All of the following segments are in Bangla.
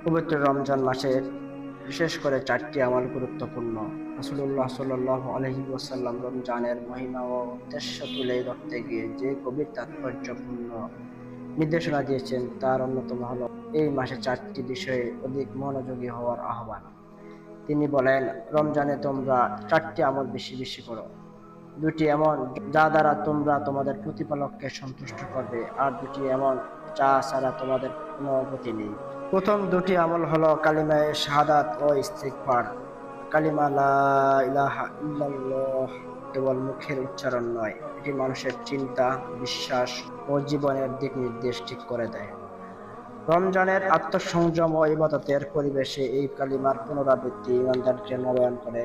পবিত্র রমজান মাসে বিশেষ করে চারটি আমল গুরুত্বপূর্ণ। রাসূলুল্লাহ সাল্লাল্লাহু আলাইহি ওয়াসাল্লাম রমজানের মহিমা ও উদ্দেশ্য তুলে ধরতে গিয়ে যে গভীর তাৎপর্যপূর্ণ নির্দেশনা দিয়েছেন তার অন্যতম হলো এই মাসে চারটি বিষয়ে অধিক মনোযোগী হওয়ার আহ্বান। তিনি বলেন, রমজানে তোমরা চারটি আমল বেশি বেশি করো। দুটি এমন যা দ্বারা তোমরা তোমাদের প্রতিপালককে সন্তুষ্ট করবে, আর দুটি এমন যা ছাড়া তোমাদের কোনো গতি নেই। প্রথম দুটি আমল হলো কালিমায়ে শাহাদাত ও ইস্তিগফার। কালিমা লা ইলাহা ইল্লাল্লাহ কেবল মুখের উচ্চারণ নয়, এটি মানুষের চিন্তা, বিশ্বাস ও জীবনের দিক নির্দেশ ঠিক করে দেয়। রমজানের আত্মসংযম ও ইবাদতের পরিবেশে এই কালিমার পুনরাবৃত্তি ইমানদারকে নবায়ন করে,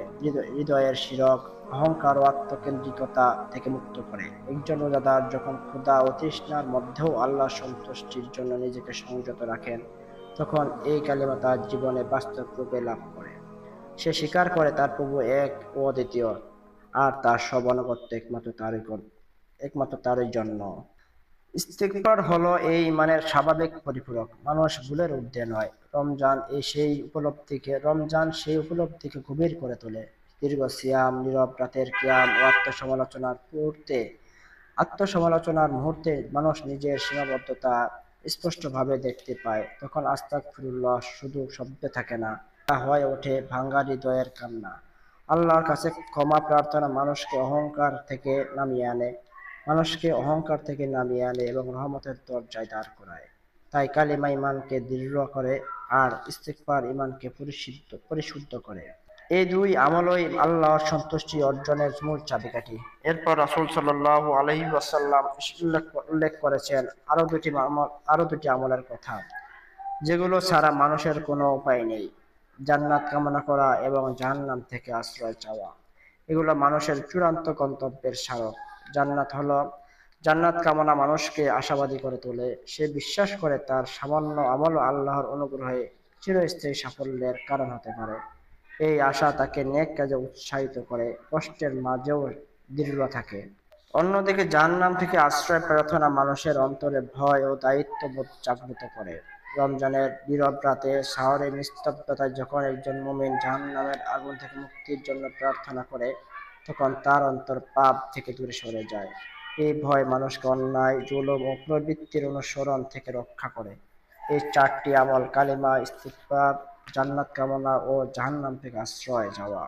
হৃদয়ের শিরক, অহংকার ও আত্মকেন্দ্রিকতা থেকে মুক্ত করে। একজন রোজাদার যখন ক্ষুধা ও তৃষ্ণার মধ্যেও আল্লাহর সন্তুষ্টির জন্য নিজেকে সংযত রাখেন, তখন এই কালিমা তার জীবনে বাস্তব রূপে লাভ করে। সে স্বীকার করে তার প্রভু এক ও অদ্বিতীয়, আর তার সব আনুগত্য একমাত্র তারই জন্য। ইস্তিগফার হলো এই ইমানের স্বাভাবিক পরিপূরক। মানুষ ভুলের ঊর্ধ্বে নয়। রমজান সেই উপলব্ধিকে গভীর করে তোলে। দীর্ঘ সিয়াম, নীরব রাতের কিয়াম ও আত্মসমালোচনার মুহূর্তে মানুষ নিজের সীমাবদ্ধতা স্পষ্টভাবে দেখতে পায়। তখন আস্তাগফিরুল্লাহ শুধু শব্দে থাকে না, তা হয়ে ওঠে ভাঙা হৃদয়ের কান্না। আল্লাহর কাছে ক্ষমা প্রার্থনা মানুষকে অহংকার থেকে নামিয়ে আনে এবং রহমতের দরজায় দাঁড় করায়। তাই কালিমা ঈমানকে দৃঢ় করে, আর ইস্তিগফার ঈমানকে পরিশুদ্ধ করে। এই দুই আমলই আল্লাহর সন্তুষ্টি অর্জনের মূল চাবিকাঠি। এরপর রাসূল সাল্লাল্লাহু আলাইহি ওয়াসাল্লাম উল্লেখ করেছেন আরো দুটি আমলের কথা, যেগুলো ছাড়া মানুষের কোনো উপায় নেই: জান্নাত কামনা করা এবং জাহান্নাম থেকে আশ্রয় চাওয়া। এগুলো মানুষের চূড়ান্ত গন্তব্যের স্মারক। জান্নাত কামনা মানুষকে আশাবাদী করে তোলে। সে বিশ্বাস করে তার সামান্য আমলও আল্লাহর অনুগ্রহে চিরস্থায়ী সাফল্যের কারণ হতে পারে। এই আশা তাকে নেক কাজে উৎসাহিত করে, কষ্টের মাঝেও দৃঢ় থাকে। অন্যদিকে জাহান্নাম থেকে আশ্রয় প্রার্থনা মানুষের অন্তরে ভয় ও দায়িত্ববোধ জাগ্রত করে। রমজানের নীরব রাতে, শহরের নিস্তব্ধতায় যখন একজন মুমিন জাহান্নামের আগুন থেকে মুক্তির জন্য প্রার্থনা করে, তখন তার অন্তর পাপ থেকে দূরে সরে যায়। এই ভয় মানুষকে অন্যায়, জুলুম ও প্রবৃত্তির অনুসরণ থেকে রক্ষা করে। এই চারটি আমল কালিমা, ইস্তিগফার, জান্নাত কামনা ও জাহান্নাম থেকে আশ্রয় চাওয়া